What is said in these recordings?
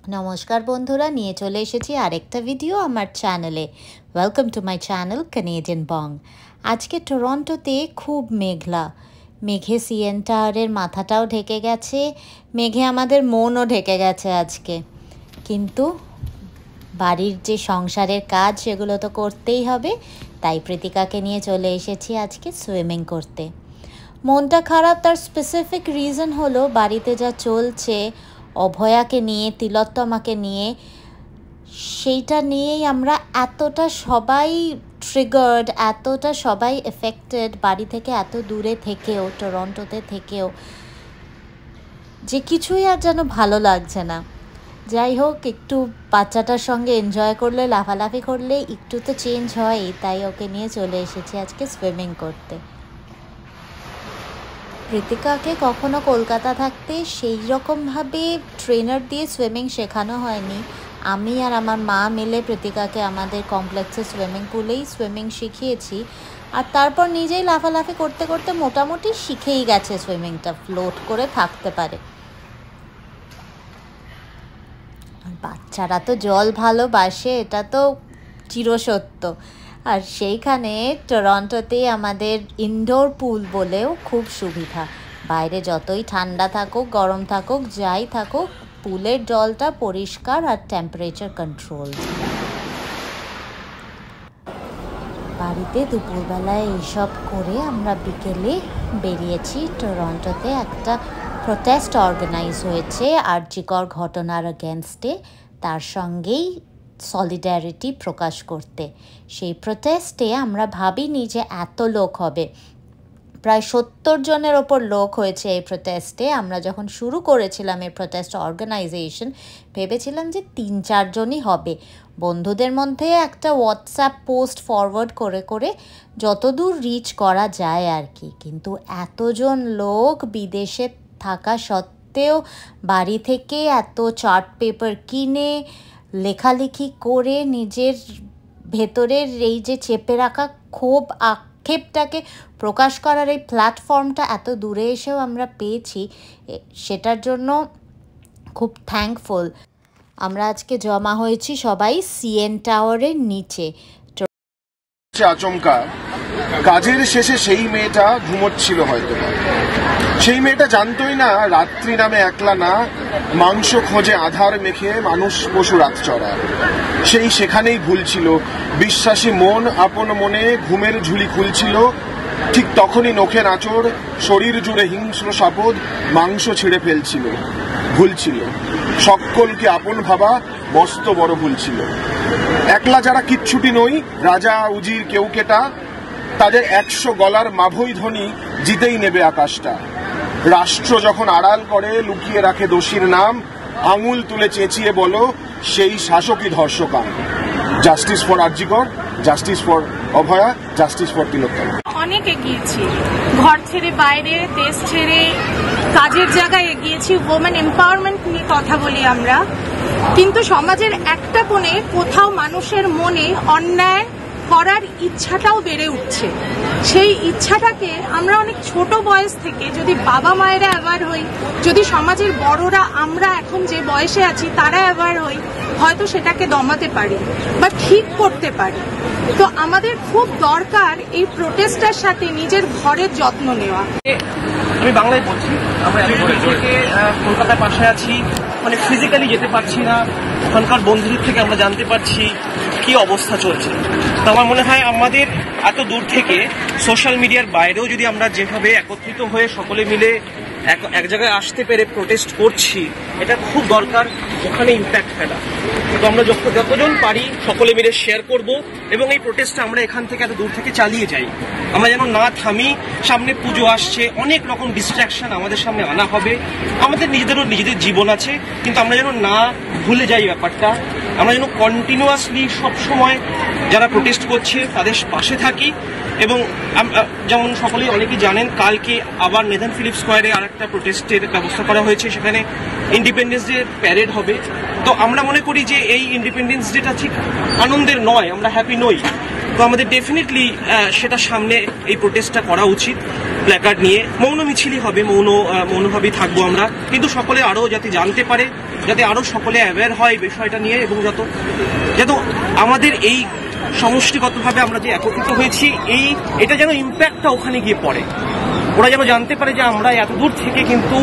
নমস্কার বন্ধুরা, নিয়ে চলে এসেছি আরেকটা ভিডিও আমার চ্যানেলে। Welcome to my channel Canadian বং। আজকে টরন্টোতে খুব মেঘলা, মেঘে সিএন টাওয়ারের মাথাটাও ঢেকে গেছে, মেঘে আমাদের মনও ঢেকে গেছে আজকে। কিন্তু বাড়ির যে সংসারের কাজ সেগুলো তো করতেই হবে, তাই প্রীতিকাকে নিয়ে চলে এসেছি আজকে সুইমিং করতে। মনটা খারাপ, তার স্পেসিফিক রিজন হলো বাড়িতে যা চলছে, অভয়াকে নিয়ে, তিলোত্তমাকে নিয়ে, সেইটা নিয়েই আমরা এতটা সবাই ট্রিগার্ড, এতটা সবাই এফেক্টেড, বাড়ি থেকে এত দূরে থেকেও, টরন্টোতে থেকেও, যে কিছুই আর যেন ভালো লাগছে না। যাই হোক, একটু বাচ্চাটার সঙ্গে এনজয় করলে, লাফালাফি করলে একটু তো চেঞ্জ হয়, তাই ওকে নিয়ে চলে এসেছি আজকে সুইমিং করতে। প্রীতিকাকে কখনো কলকাতা থাকতে সেই রকমভাবে ট্রেনার দিয়ে সুইমিং শেখানো হয়নি। আমি আর আমার মা মিলে প্রীতিকাকে আমাদের কমপ্লেক্সের সুইমিং পুলেই সুইমিং শিখিয়েছি, আর তারপর নিজেই লাফালাফি করতে করতে মোটামুটি শিখেই গেছে সুইমিংটা, ফ্লোট করে থাকতে পারে। বাচ্চারা তো জল ভালোবাসে, এটা তো চিরসত্য। আর সেইখানে টরন্টোতে আমাদের ইনডোর পুল বলেও খুব সুবিধা। বাইরে যতই ঠান্ডা থাকুক, গরম থাকুক, যাই থাকুক, পুলের জলটা পরিষ্কার আর টেম্পারেচার কন্ট্রোল। বাড়িতে দুপুরবেলায় এইসব করে আমরা বিকেলে বেরিয়েছি। টরন্টোতে একটা প্রোটেস্ট অর্গানাইজ হয়েছে আরজিকর ঘটনার এগেনস্টে, তার সঙ্গেই সলিডারিটি প্রকাশ করতে। সেই প্রোটেস্টে আমরা ভাবিনি যে এত লোক হবে। প্রায় 70 জনের ওপর লোক হয়েছে এই প্রোটেস্টে। আমরা যখন শুরু করেছিলাম এই প্রোটেস্ট অর্গানাইজেশন, ভেবেছিলাম যে 3-4 জনই হবে। বন্ধুদের মধ্যে একটা হোয়াটসঅ্যাপ পোস্ট ফরওয়ার্ড করে করে যতদূর রিচ করা যায় আর কি। কিন্তু এতজন লোক বিদেশে থাকা সত্ত্বেও বাড়ি থেকে এত চার্ট পেপার কিনে, লেখালেখি করে, নিজের ভেতরের এই যে চেপে রাখা ক্ষোভ আক্ষেপটাকে প্রকাশ করার এই প্ল্যাটফর্মটা এত দূরে এসেও আমরা পেয়েছি, সেটার জন্য খুব থ্যাঙ্কফুল। আমরা আজকে জমা হয়েছি সবাই সিএন টাওয়ারের নিচে। আচমকা কাজের শেষে সেই মেয়েটা ঘুমোচ্ছিল হয়তো, সেই মেয়েটা জানতোই না রাত্রি নামে একলা না, মাংস খোঁজে আধার মেখে মানুষ পশু রাত চড়া। সেই সেখানেই ভুলছিল, বিশ্বাসী মন আপন মনে ঘুমের ঝুলি খুলছিল। ঠিক তখনই নখের আঁচড়, শরীর জুড়ে হিংস্র শপথ, মাংস ছিঁড়ে ফেলছিল। ভুলছিল সকলকে আপন ভাবা, মস্ত বড় ভুল ছিল। একলা যারা কিচ্ছুটি নই, রাজা উজির কেউ কেটা, তাদের 100 গলার মাভৈ ধ্বনি জিতেই নেবে আকাশটা। রাষ্ট্র যখন আড়াল করে, লুকিয়ে রাখে দোষীর নাম, আঙুল তুলে চেঁচিয়ে বলো সেই শাসকই ধর্ষকাম। Justice for RG Kar, justice for Abhaya, justice for Tilottama. অনেক এগিয়েছি, ঘর ছেড়ে বাইরে, দেশ ছেড়ে কাজের জায়গায় এগিয়েছি, ওমেন এম্পাওয়ারমেন্ট নিয়ে কথা বলি আমরা। কিন্তু সমাজের একটা কোণে কোথাও মানুষের মনে অন্যায় করার ইচ্ছাটাও বেড়ে উঠছে। সেই ইচ্ছাটাকে আমরা অনেক ছোট বয়স থেকে যদি বাবা মায়েরা অ্যাওয়ার হই, যদি সমাজের বড়রা, আমরা এখন যে বয়সে আছি তারা অ্যাওয়ার হই, হয়তো সেটাকে দমাতে পারি বা ঠিক করতে পারি। তো আমাদের খুব দরকার এই প্রোটেস্টের সাথে নিজের ঘরের যত্ন নেওয়া। আমি বাংলায় বলছি, আমরা এতদূর থেকে কলকাতার পাশে আছি, মানে ফিজিক্যালি যেতে পারছি না। ওখানকার বন্ধুদের থেকে আমরা জানতে পারছি কি অবস্থা চলছে। তো আমার মনে হয় আমাদের এত দূর থেকে সোশ্যাল মিডিয়ার বাইরেও যদি আমরা যেভাবে একত্রিত হয়ে সকলে মিলে এক জায়গায় আসতে পেরে প্রোটেস্ট করছি, এটা খুব দরকার ওখানে ইম্প্যাক্ট ফেলা। তো আমরা যতজন পারি সকলে মিলে শেয়ার করব এবং এই প্রোটেস্টটা আমরা এখান থেকে এত দূর থেকে চালিয়ে যাই। আমরা যেন না থামি। সামনে পুজো আসছে, অনেক রকম ডিস্ট্রাকশন আমাদের সামনে আনা হবে। আমাদের নিজেদের জীবন আছে, কিন্তু আমরা যেন না ভুলে যাই ব্যাপারটা। আমরা যেন কন্টিনিউয়াসলি সবসময় যারা প্রোটেস্ট করছে তাদের পাশে থাকি। এবং যেমন সকলেই অনেকেই জানেন, কালকে আবার নেথান ফিলিপ স্কোয়ারে আর একটা প্রোটেস্টের ব্যবস্থা করা হয়েছে, সেখানে ইন্ডিপেন্ডেন্স ডে প্যারেড হবে। তো আমরা মনে করি যে এই ইন্ডিপেন্ডেন্স ডেটা ঠিক আনন্দের নয়, আমরা হ্যাপি নই। তো আমাদের ডেফিনেটলি সেটা সামনে এই প্রোটেস্টটা করা উচিত। প্ল্যাকার্ড নিয়ে মৌন মিছিলই হবে, মৌনভাবেই থাকবো আমরা, কিন্তু সকলে আরও যাতে জানতে পারে যাতে আরো সকলে অ্যাওয়্যার হয় বিষয়টা নিয়ে, এবং যত আমাদের এই সমষ্টিগতভাবে আমরা যে একত্রিত হয়েছি এটা যেন ইম্প্যাক্টটা ওখানে গিয়ে পড়ে, ওরা যেন জানতে পারে যে আমরা এত দূর থেকে কিন্তু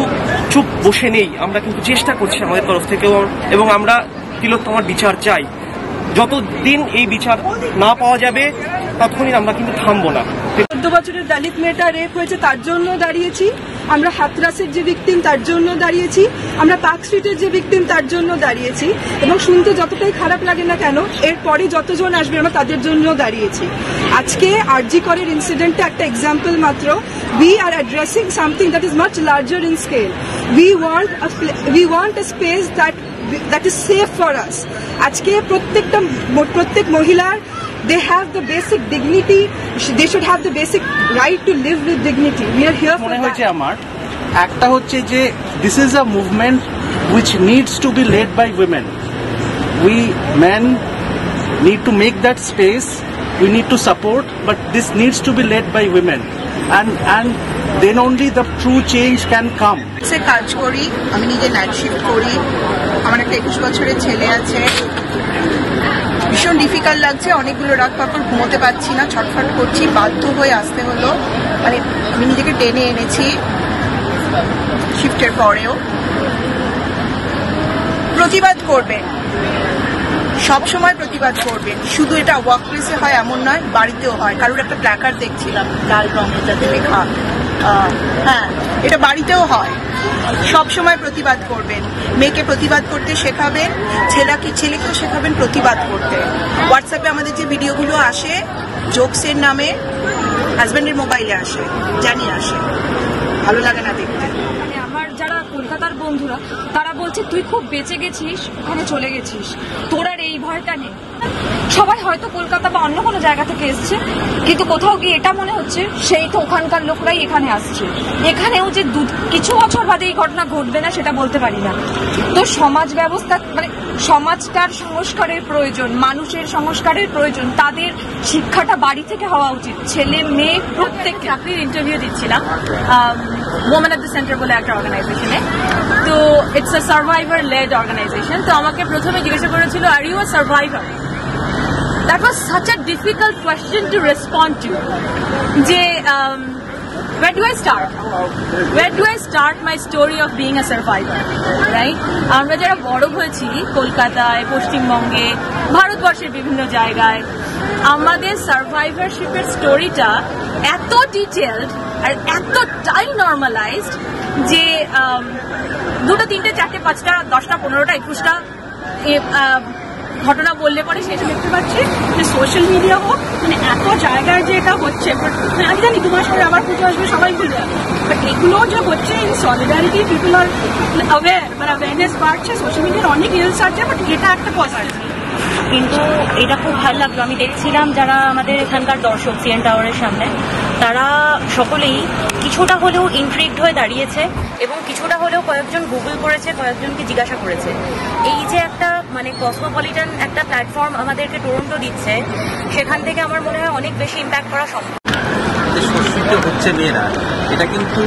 চুপ বসে নেই, আমরা কিন্তু চেষ্টা করছি আমাদের তরফ থেকেও, এবং আমরা তিলোত্তমার বিচার চাই। যতদিন এই বিচার না পাওয়া যাবে ততক্ষণই আমরা কিন্তু থামবো না। 14 বছরের দলিত মেয়েটা রেপ হয়েছে তার জন্য দাঁড়িয়েছি, আমরা হাতরাসের যে ভিকটিম তার জন্য দাঁড়িয়েছি, আমরা পার্ক স্ট্রিটের যে ভিকটিম তার জন্য দাঁড়িয়েছি, এবং শুনতে যতটাই খারাপ লাগে না কেন এরপরে যতজন আসবে আমরা তাদের জন্য দাঁড়িয়েছি। আজকে আরজি করের ইনসিডেন্টটা একটা এক্সাম্পল মাত্র। We are addressing something that is much larger in scale. We want a space that is safe for us. আজকে প্রত্যেক মহিলার they have the basic dignity, they should have the basic right to live with dignity. We are here for that. আমার একটা হচ্ছে যে this is a movement which needs to be led by women. We men need to make that space, we need to support, but this needs to be led by women, and then only the true change can come. কাজ করি, আমি নিজে night shift করি, আমার একটা 21 বছরের ছেলে আছে। ভীষণ ডিফিকাল্ট লাগছে, অনেকগুলো রাত পর ঘুমোতে পারছি না, ছটফট করছি, বাধ্য হয়ে আসতে হলো। মানে আমি নিজেকে টেনে এনেছি শিফটের পরেও। প্রতিবাদ করবেন, সবসময় প্রতিবাদ করবেন, শুধু এটা ওয়ার্ক প্লেসে হয় এমন নয়, বাড়িতেও হয়। কারোর একটা প্ল্যাকার্ড দেখছিলাম লাল রঙের যাতে লেখা, হ্যাঁ এটা বাড়িতেও হয়। সব সময় প্রতিবাদ করবেন, মেয়েকে প্রতিবাদ করতে শেখাবেন, ছেলেকেও শেখাবেন প্রতিবাদ করতে। হোয়াটসঅ্যাপে আমাদের যে ভিডিওগুলো আসে জোকসের নামে, হাজব্যান্ডের মোবাইলে আসে, জানি আসে, ভালো লাগে না দেখতে। আমার যারা কলকাতার বন্ধুরা তারা বলছে তুই খুব বেঁচে গেছিস, ওখানে চলে গেছিস, তোর আর এই ভয়টা নেই। সবাই হয়তো কলকাতা বা অন্য কোনো জায়গা থেকে এসছে, কিন্তু কোথাও গিয়ে এটা মনে হচ্ছে সেই তো ওখানকার লোকরাই এখানে আসছে। এখানেও যে কিছু বছর বাদে এই ঘটনা ঘটবে না সেটা বলতে পারি না। তো সমাজ ব্যবস্থা মানে সমাজটার সংস্কারের প্রয়োজন, মানুষের সংস্কারের প্রয়োজন, তাদের শিক্ষাটা বাড়ি থেকে হওয়া উচিত। ছেলে মেয়ে প্রত্যেক চাকরির ইন্টারভিউ দিচ্ছিলাম ওমেন অ্যাট দ্য সেন্টার বলে একটা অর্গানাইজেশনে। তো it's a survivor lead organisation. তো আমাকে প্রথমে জিজ্ঞাসা করেছিল are you a survivor? That was such a difficult question to respond to. Where do I start? Where do I start my story of being a survivor? Right? আমরা যারা বড় হয়েছি কলকাতায়, পশ্চিমবঙ্গে, ভারতবর্ষের বিভিন্ন জায়গায়, আমাদের সার্ভাইভারশিপের স্টোরিটা এত ডিটেলড আর এতটাই নর্মালাইজড যে 2টা 3টে 4টে 5টা 10টা 15টা 21টা ঘটনা বললে পরে সেটা দেখতে পাচ্ছি যে সোশ্যাল মিডিয়া হোক, মানে এত জায়গায় যে এটা হচ্ছে। আমি জানি 2 মাস পরে আবার পুজো আসবে, সবাই ভুলে যাবে, বাট এগুলো যে হচ্ছে in solidarity, people are aware, মানে অ্যাওয়ারনেস বাড়ছে, সোশ্যাল মিডিয়ার অনেক রিলস আছে, বাট এটা একটা পজিটিভ। কিন্তু এটা খুব ভালো লাগলো। আমি দেখছিলাম যারা আমাদের এখানকার দর্শক সিএন টাওয়ারের সামনে, তারা সকলেই কিছুটা হলেও ইন্ট্রিগড হয়ে দাঁড়িয়েছে এবং কিছুটা হলেও কয়েকজন গুগল করেছে, কয়েকজনকে জিজ্ঞাসা করেছে। এই যে একটা মানে কসমোপলিটান একটা প্ল্যাটফর্ম আমাদেরকে টরন্টো দিচ্ছে, সেখান থেকে আমার মনে হয় অনেক বেশি ইম্প্যাক্ট করা সম্ভব। শোষিত হচ্ছে মেয়েরা, এটা কিন্তু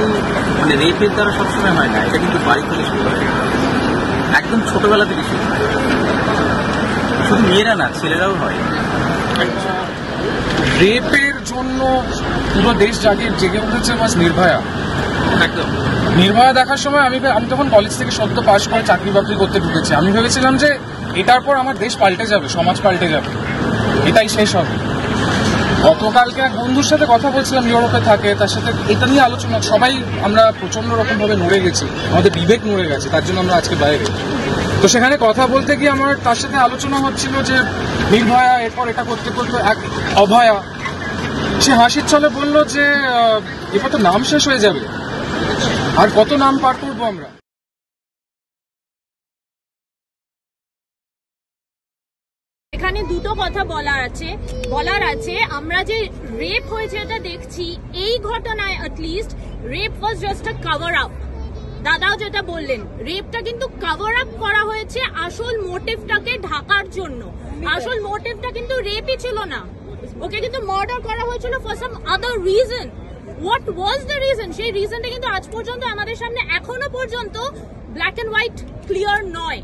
মানে রেপের দ্বারা সবসময় হয় না, এটা কিন্তু বাড়ি থেকে শুরু হয়, একদম ছোটবেলা থেকে শুরু হয়। শুধু মেয়েরা না, ছেলেরাও হয়। রেপের জন্য পুরো দেশ জেগে উঠেছে বাস নির্ভয়া। একদম নির্ভয়া দেখার সময় আমি তখন কলেজ থেকে সদ্য পাশ করে চাকরি বাকরি করতে ঢুকেছি। আমি ভেবেছিলাম যে এটার পর আমার দেশ পাল্টে যাবে, সমাজ পাল্টে যাবে, এটাই শেষ হবে। গতকালকে এক বন্ধুর সাথে কথা বলছিলাম, ইউরোপে থাকে, তার সাথে এটা নিয়ে আলোচনা। সবাই আমরা প্রচন্ড রকম ভাবে নড়ে গেছি, আমাদের বিবেক নড়ে গেছে, তার জন্য আমরা আজকে বাইরে। তো সেখানে কথা বলতে গিয়ে আমার তার সাথে আলোচনা হচ্ছিল যে নির্ভয়া, এরপর এটা করতে করতে এক অভয়া, সে হাসির ছলে বলল যে এবার তো নাম শেষ হয়ে যাবে, আর কত নাম পার করবো আমরা। এখানে দুটো কথা বলার আছে। আমরা যে রেপ হয়েছে এটা দেখছি, এই ঘটনায় at least rape was just a cover up. দাদাও যেটা বললেন, রেপটা কিন্তু কভার আপ করা হয়েছে আসল মোটিভটাকে ঢাকার জন্য। আসল মোটিভটা কিন্তু রেপই ছিল না, ওকে কিন্তু মার্ডার করা হয়েছিল for some other reason. What was the reason? সেই রিজনটা কিন্তু আজ পর্যন্ত আমাদের সামনে এখনো পর্যন্ত ব্ল্যাক অ্যান্ড হোয়াইট ক্লিয়ার নয়।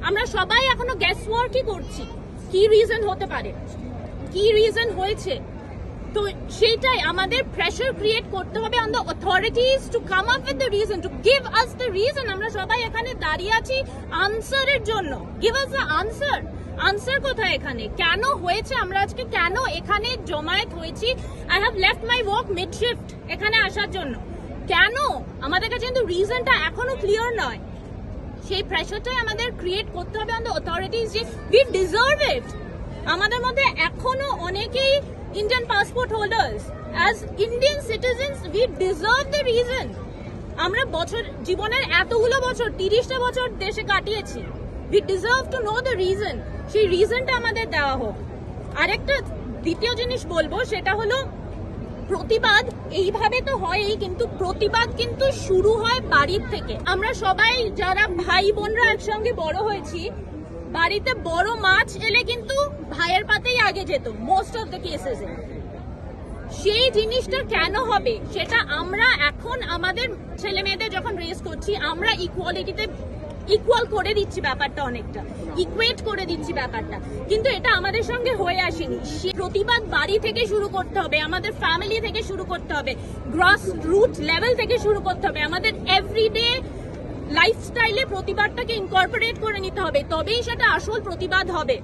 আমরা সবাই এখনো গ্যাস ওয়ার্কই করছি কি রিজন হতে পারে, কি রিজন হয়েছে। তো সেইটাই আমাদের প্রেশার ক্রিয়েট করতে হবে on the authorities to come up with the reason, to give us the reason. আমরা সবাই এখানে দাঁড়িয়ে আছি আনসারের জন্য। Give us the answer. Answer কোথায় এখানে, কেন হয়েছে, আমরা আজকে কেন এখানে জমায়েত হয়েছি। I have left my work mid shift এখানে আসার জন্য। কেন আমাদের কাছে কিন্তু রিজনটা এখনো ক্লিয়ার নয়। সেই প্রেশারটাই আমাদের ক্রিয়েট করতে হবে অন দ্য অথরিটিজ যে উই ডিজার্ভ ইট। আমাদের মধ্যে এখনো অনেকেই Indian passport holders, as Indian citizens we deserve the reason. আমরা বছর জীবনের এতগুলো বছর 30টা বছর দেশে কাটিয়েছি, we deserve to know the reason. সেই রিজনটা আমাদের দেওয়া হোক। আরেকটা দ্বিতীয় জিনিস বলবো, সেটা হলো প্রতিবাদ এইভাবে তো হয়ই, কিন্তু প্রতিবাদ কিন্তু শুরু হয় বাড়ির থেকে। আমরা সবাই যারা ভাই বোনরা একসঙ্গে বড় হয়েছি, বাড়িতে বড় মাছ এলে কিন্তু ভাইয়ের পাতেই আগে যেত মোস্ট অফ দ্য কেসেস। সেই জিনিসটা কেন হবে সেটা আমরা এখন আমাদের ছেলে মেয়েদের যখন রেস করছি, আমরা ইকুয়ালিটিতে ইকুয়াল করে দিচ্ছি ব্যাপারটা, অনেকটা ইকুয়েট করে দিচ্ছি ব্যাপারটা, কিন্তু এটা আমাদের সঙ্গে হয়ে আসেনি। প্রতিবাদ বাড়ি থেকে শুরু করতে হবে, আমাদের ফ্যামিলি থেকে শুরু করতে হবে, গ্রাস রুট লেভেল থেকে শুরু করতে হবে। আমাদের এভরিডে লাইফস্টাইলে প্রতিবাদটাকে ইনকর্পোরেট করে নিতে হবে, তবেই সেটা আসল প্রতিবাদ হবে।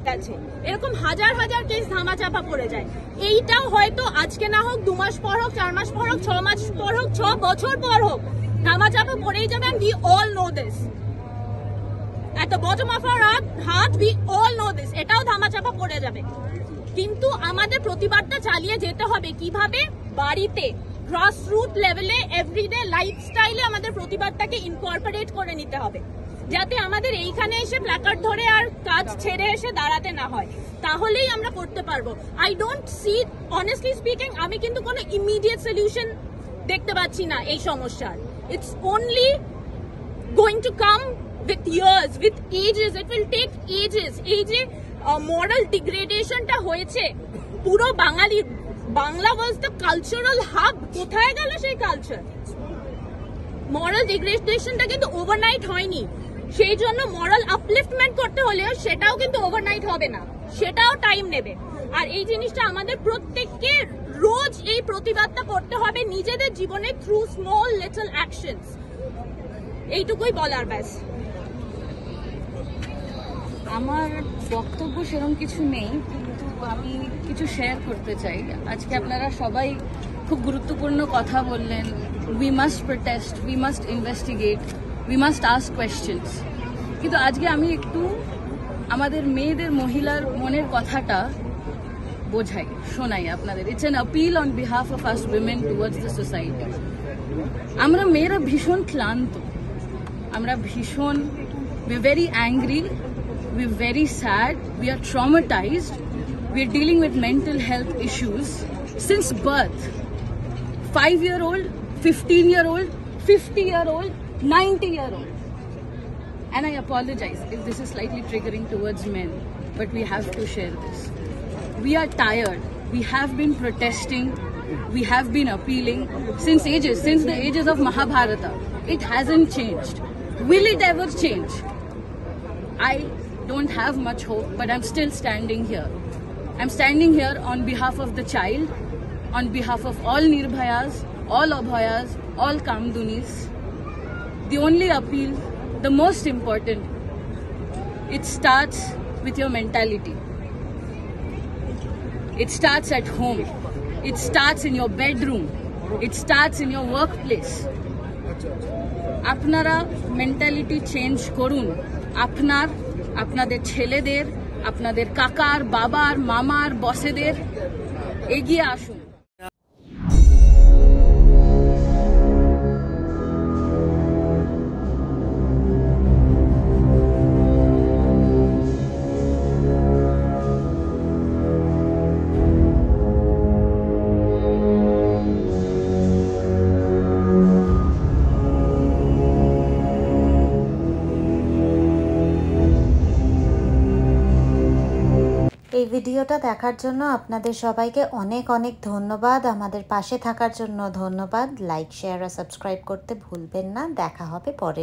এরকম হাজার হাজার কেস ধামাচাপা পড়ে যায়। এইটাও হয়তো আজকে না হোক, 2 মাস পর হোক, 4 মাস পর হোক, 6 মাস পর হোক, 6 বছর পর হোক, ধামাচাপা পড়েই যাবে। We all know this at the bottom of our heart, we all know this. এটাও ধামাচাপা পড়ে যাবে, কিন্তু আমাদের প্রতিবাদটা চালিয়ে যেতে হবে। কিভাবে? বাড়িতে গ্রাস রুট লেভেলে এভরিডে লাইফস্টাইলে আমাদের প্রতিবাদটাকে ইনকর্পোরেট করে নিতে হবে, যাতে আমাদের এইখানে এসে প্ল্যাকার্ড ধরে আর কাজ ছেড়ে এসে দাঁড়াতে না হয়। তাহলেই আমরা করতে পারবো। I don't see, honestly speaking, আমি কিন্তু কোনো ইমিডিয়েট সলিউশন দেখতে পাচ্ছি না এই সমস্যার। It's only going to come with years, with ages. It will take ages. এই যে moral degradation-টা হয়েছে পুরো Bangla was the cultural hub, কোথায় গেল সেই কালচার? moral degradation-টা কিন্তু ওভারনাইট হয়নি। সেই জন্য moral upliftment করতে হলেও সেটাও কিন্তু ওভারনাইট হবে না, সেটাও টাইম নেবে। আর এই জিনিসটা আমাদের প্রত্যেককে রোজ এই প্রতিবাদটা করতে হবে নিজেদের জীবনে, থ্রু স্মল লিটল অ্যাকশনস। এইটুকুই বলার। ব্যাস, আমার বক্তব্য সেরকম কিছু নেই, কিন্তু আমি কিছু শেয়ার করতে চাই। আজকে আপনারা সবাই খুব গুরুত্বপূর্ণ কথা বললেন। We must protest, we must investigate, we must ask questions. কিন্তু আজকে আমি একটু আমাদের মেয়েদের, মহিলার মনের কথাটা বোঝাই, শোনাই আপনাদের। It's an appeal on behalf of us women towards the society. আমরা মেয়েরা ভীষণ ক্লান্ত, আমরা ভীষণ, we are very angry, we're very sad, we are traumatized, we're dealing with mental health issues since birth. 5-year-old, 15-year-old, 50-year-old, 90-year-old. And I apologize if this is slightly triggering towards men, but we have to share this. We are tired, we have been protesting, we have been appealing since ages, since the ages of Mahabharata. It hasn't changed. Will it ever change? I don't have much hope, but I'm still standing here. I'm standing here on behalf of the child, on behalf of all Nirbhayas, all Abhayas, all Kamdunis. The only appeal, the most important, it starts with your mentality. It starts at home. It starts in your bedroom. It starts in your workplace. আপনারা mentality change করুন। আপনাদের ছেলেদের, আপনাদের কাকার, বাবার, মামার, বসেদের এগিয়ে আসুন। এই ভিডিওটা দেখার জন্য আপনাদের সবাইকে অনেক অনেক ধন্যবাদ। আমাদের পাশে থাকার জন্য ধন্যবাদ। লাইক, শেয়ার আর সাবস্ক্রাইব করতে ভুলবেন না। দেখা হবে পরে।